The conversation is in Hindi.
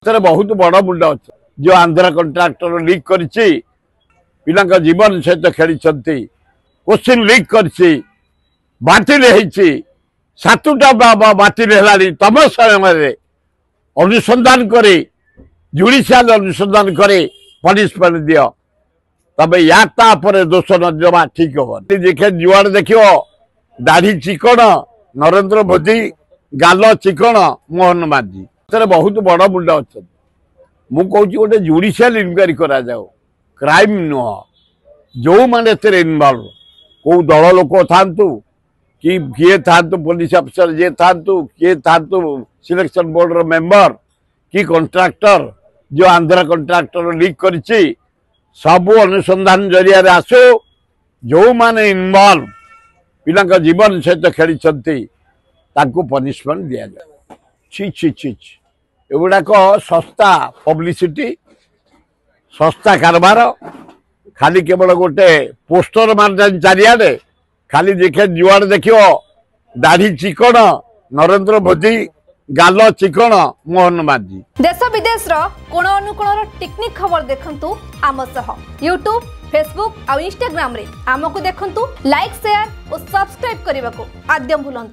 बहुत बड़ मुंड अच्छे जो आंध्र कंट्राक्टर लीक कर पिला जीवन सहित खेली क्वेश्चन लीक कर बातिल सातुटा बातिल है तम समय अनुसंधान करे जुडिशियल अनुसंधान करे पनिशमेंट दियो तबे या दोष न जमा ठीक हम देखे जुआड़ देख दाढ़ी चिकण नरेंद्र मोदी गाल चिकण मोहन मांझी बहुत बड़ मुंड अच्छे मुझे गोटे जुडिशियल इनक्वारी करा जाओ क्राइम नुह जो मैंने इनवल्व कौ दल लोक था कि किए था पुलिस अफिसर जे था किए था सिलेक्शन बोर्ड रो मेंबर कि कंट्राक्टर जो आंध्र कंट्राक्टर लीक कर सबू अनुसंधान जरिया आसो जो माने इनवल्व पिला जीवन सहित खेली पनिशमेंट दि जाए छी छी छी एगुड़ाक सस्ता पब्लिसिटी सस्ता कारबार खाली केवल गोटे पोस्टर मार चारिआडे खाली देखे जुआड़ देख दाढ़ी चिकण नरेंद्र मोदी गाल चिकण मोहन मांझी देश विदेश कोण अनुकोण टेक्निक खबर देखंतु आम सह यूट्यूब फेसबुक और इंस्टाग्राम रे आमको देखंतु लाइक शेयर और सब्सक्राइब करने को आद्य भूलंतु।